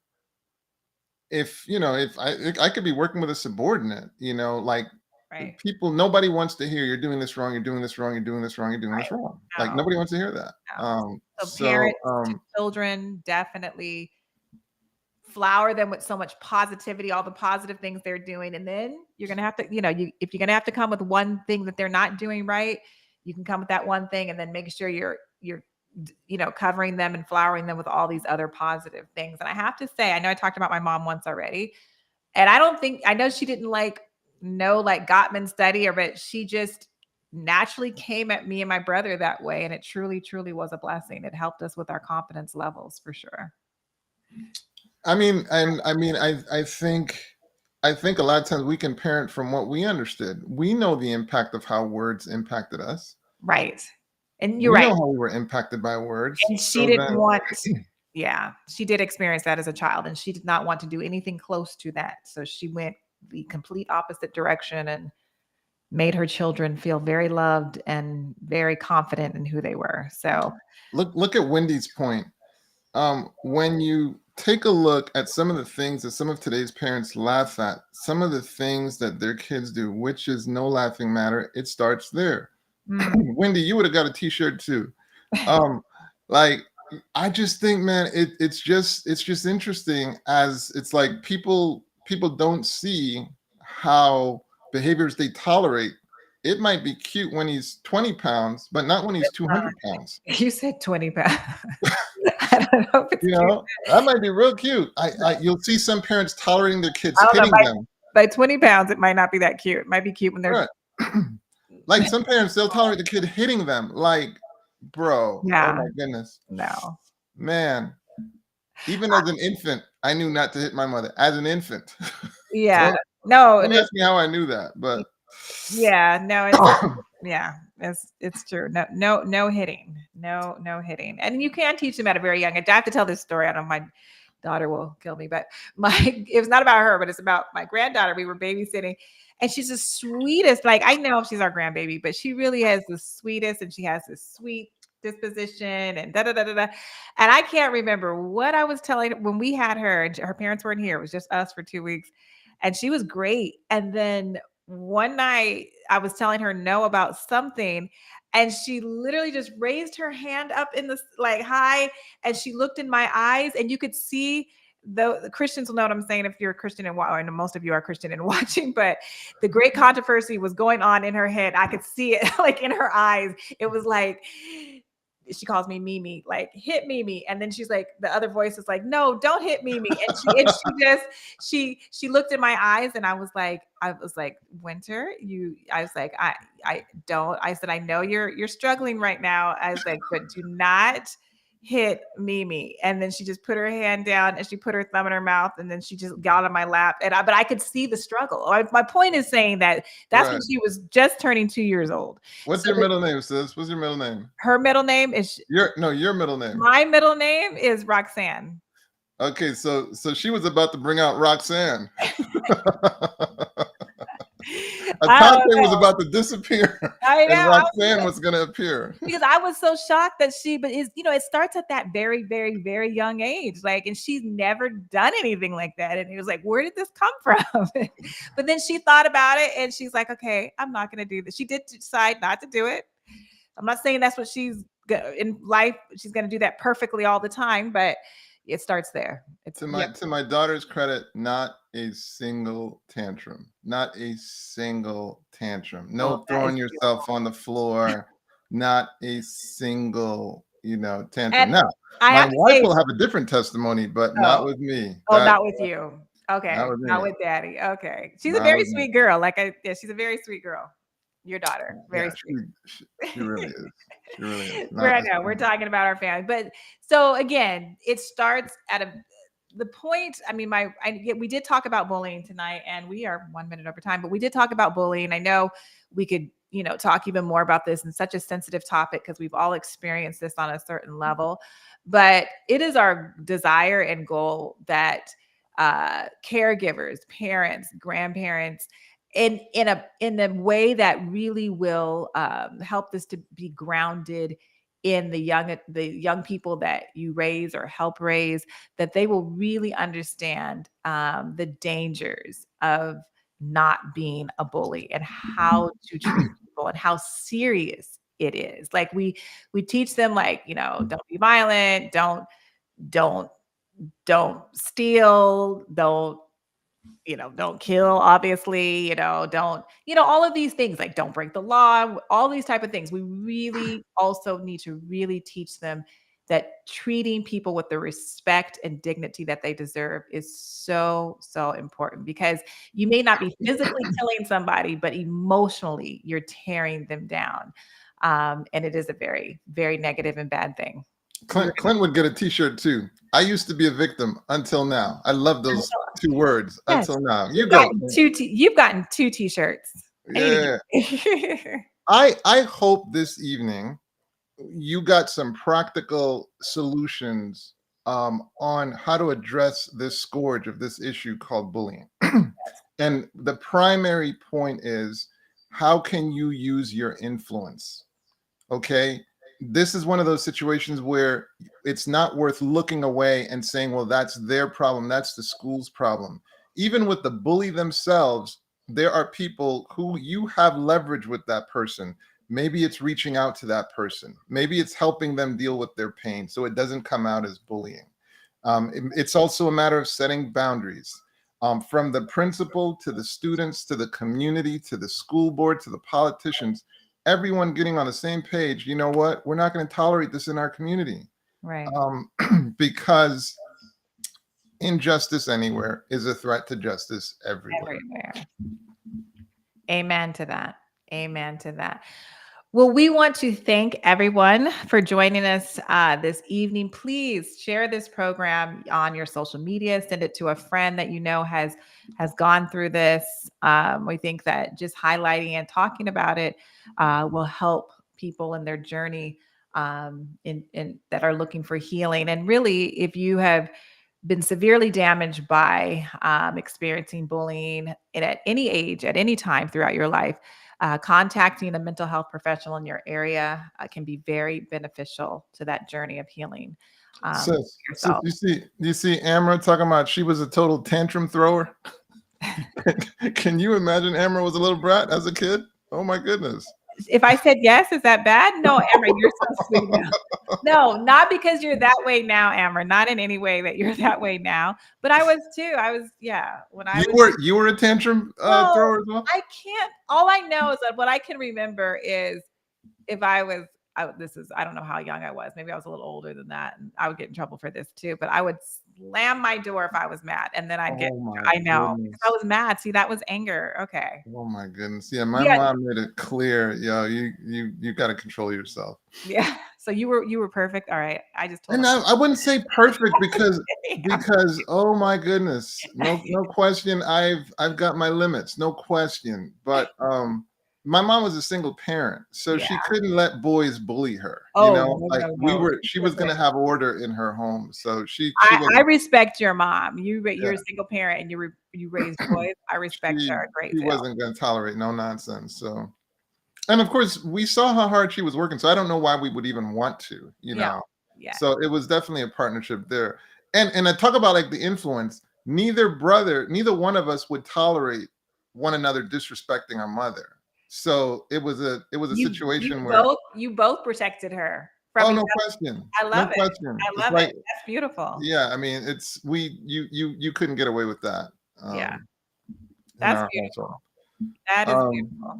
if I could be working with a subordinate, like Right. people, nobody wants to hear you're doing this wrong, you're doing this wrong, you're doing this wrong, you're doing this wrong. Like No, nobody wants to hear that. no. So So parents to children, definitely flower them with so much positivity, all the positive things they're doing. And then you're going to have to, if you're going to have to come with one thing that they're not doing right, you can come with that one thing and then make sure you're covering them and flowering them with all these other positive things. And I have to say, I know I talked about my mom once already, and I know she didn't know Gottman study, but she just naturally came at me and my brother that way. And it truly, truly was a blessing. It helped us with our confidence levels for sure. I think a lot of times we can parent from what we understood. We know the impact of how words impacted us. Right. And you're We right. know how we were impacted by words. And she So didn't then, want yeah, she did experience that as a child, and she did not want to do anything close to that. So she went the complete opposite direction and made her children feel very loved and very confident in who they were. So Look at Wendy's point. When you take a look at some of the things that some of today's parents laugh at, some of the things that their kids do, which is no laughing matter, it starts there. Wendy, you would have got a t-shirt too. Like, I just think, man, it's just interesting, as it's like people don't see how behaviors they tolerate. It might be cute when he's 20 pounds, but not when he's 200 pounds. You said 20 pounds. I don't know if it's You know, that might be real cute. You'll see some parents tolerating their kids hitting them. By 20 pounds, it might not be that cute. It might be cute when they're right. Like some parents, they'll tolerate the kid hitting them. Like, bro, yeah. Oh my goodness. No. Man, even as an infant, I knew not to hit my mother. As an infant. Yeah. No. Don't ask me how I knew that, but yeah, no, it's yeah, it's true. No hitting. No hitting. And you can teach them at a very young age. I have to tell this story. I don't know, my daughter will kill me, but it was not about her, but it's about my granddaughter. We were babysitting, and she's the sweetest. Like, I know she's our grandbaby, but she really has the sweetest, and she has this sweet disposition and da da da da da. And I can't remember what I was telling when we had her, and her parents weren't here. It was just us for 2 weeks, and she was great. And then one night I was telling her no about something, and she literally just raised her hand up in the like high, and she looked in my eyes, and you could see the Christians will know what I'm saying if you're a Christian and I know most of you are Christian and watching, but the great controversy was going on in her head. I could see it like in her eyes. It was like, she calls me Mimi, like, hit Mimi. And then she's like, the other voice is like, no, don't hit Mimi. And she looked in my eyes, and I was like, Winter, I was like, I don't, I said, I know you're struggling right now. I was like, but do not hit Mimi. And then she just put her hand down, and she put her thumb in her mouth, and then she just got on my lap. But I could see the struggle. My point is saying that's right. when she was just turning 2 years old. What's your middle name, sis? What's your middle name? Her middle name is your middle name. My middle name is Roxanne. Okay, so she was about to bring out Roxanne. Atonte was about to disappear. I know. And Roxanne was going to appear. Because I was so shocked that it starts at that very, very, very young age. Like, and she's never done anything like that. And it was like, where did this come from? But then she thought about it, and she's like, okay, I'm not going to do this. She did decide not to do it. I'm not saying that's what she's in life. She's going to do that perfectly all the time, but it starts there. To my daughter's credit, not a single tantrum. Not a single tantrum. No throwing yourself on the floor. Not a single, tantrum. And now, my wife will have a different testimony, but not with me. Not with you. Okay. Not with Daddy. Okay. She's a very sweet girl. She's a very sweet girl. Your daughter, very sweet. She really is. She really is. We're talking about our family, but so again, it starts at the point. I mean, we did talk about bullying tonight, and we are 1 minute over time, but we did talk about bullying. I know we could, talk even more about this in such a sensitive topic, because we've all experienced this on a certain level. But it is our desire and goal that caregivers, parents, grandparents, in a way that really will help this to be grounded in the young people that you raise or help raise, that they will really understand the dangers of not being a bully and how to treat people and how serious it is. Like we teach them, like, don't be violent, don't steal, don't kill, obviously, don't, all of these things, like don't break the law, all these type of things. We really also need to really teach them that treating people with the respect and dignity that they deserve is so, so important, because you may not be physically killing somebody, but emotionally you're tearing them down. And it is a very, very negative and bad thing. Clint would get a t-shirt too. I used to be a victim until now. I love those two words. Yes. Until now. You've gotten two t-shirts. Yeah. I hope this evening you got some practical solutions on how to address this scourge of this issue called bullying. And the primary point is, how can you use your influence? Okay. This is one of those situations where it's not worth looking away and saying, well, that's their problem. That's the school's problem. Even with the bully themselves, there are people who you have leverage with that person. Maybe it's reaching out to that person. Maybe it's helping them deal with their pain so it doesn't come out as bullying. It's also a matter of setting boundaries. From the principal to the students to the community to the school board to the politicians, everyone getting on the same page. You know what? We're not going to tolerate this in our community, Right. because injustice anywhere is a threat to justice everywhere. Everywhere. Amen to that. Amen to that. Well, we want to thank everyone for joining us this evening. Please share this program on your social media. Send it to a friend that you know has gone through this. We think that just highlighting and talking about it will help people in their journey in that are looking for healing. And really, if you have been severely damaged by experiencing bullying at any age, at any time throughout your life, contacting a mental health professional in your area can be very beneficial to that journey of healing Sis, yourself. you see Amra talking about she was a total tantrum thrower. Can you imagine Amra was a little brat as a kid? Oh my goodness. If I said yes, is that bad? No, Amber, you're so sweet now. No, not because you're that way now, Amber. Not in any way that you're that way now. But I was too. I was, yeah. When I was You were a tantrum well, thrower as well? I can't. All I know is that what I can remember is if I was, I don't know how young I was. Maybe I was a little older than that. And I would get in trouble for this too. But I would slam my door if I was mad. And then I'd get, Oh my I know, because I goodness. was mad. See, that was anger. Okay. Oh my goodness. Yeah, my Yeah. mom made it clear, yo, you got to control yourself. Yeah. So you were perfect. All right. I just told And him. I wouldn't say perfect because Yeah. oh my goodness, no question, I've got my limits, no question. But my mom was a single parent, so Yeah. she couldn't let boys bully her. You Oh, know, like no. she was gonna have order in her home, so she I was respect your mom. yeah, You're a single parent and you raise boys. I respect her a great she deal. wasn't gonna tolerate no nonsense. So, and of course, we saw how hard she was working, so I don't know why we would even want to, you Yeah. know. Yeah. So it was definitely a partnership there. And I talk about like the influence. Neither one of us would tolerate one another disrespecting our mother. So it was a situation where You both protected her from oh each no other. question. I No love it. question. I It's love it. like That's beautiful. yeah, I mean it's you couldn't get away with that Yeah. in That's our household. beautiful. That is Um beautiful.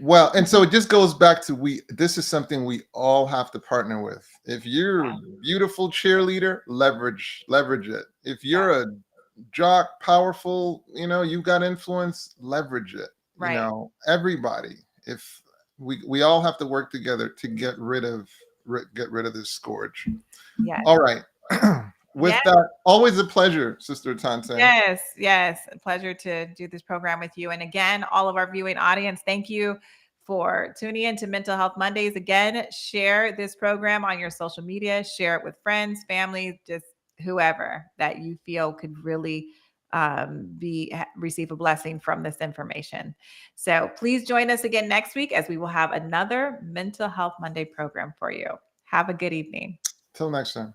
Well, and so it just goes back to this is something we all have to partner with. If you're a beautiful cheerleader, leverage it. If Yeah. you're a jock, powerful, you've got influence, leverage it. Right. Everybody. If we all have to work together to get rid of this scourge. Yes. All right. With Yes. that, always a pleasure, Sister Atonte. Yes. A pleasure to do this program with you. And again, all of our viewing audience, thank you for tuning in to Mental Health Mondays. Again, share this program on your social media, share it with friends, family, just whoever that you feel could really receive a blessing from this information. So please join us again next week as we will have another Mental Health Monday program for you. Have a good evening. Till next time.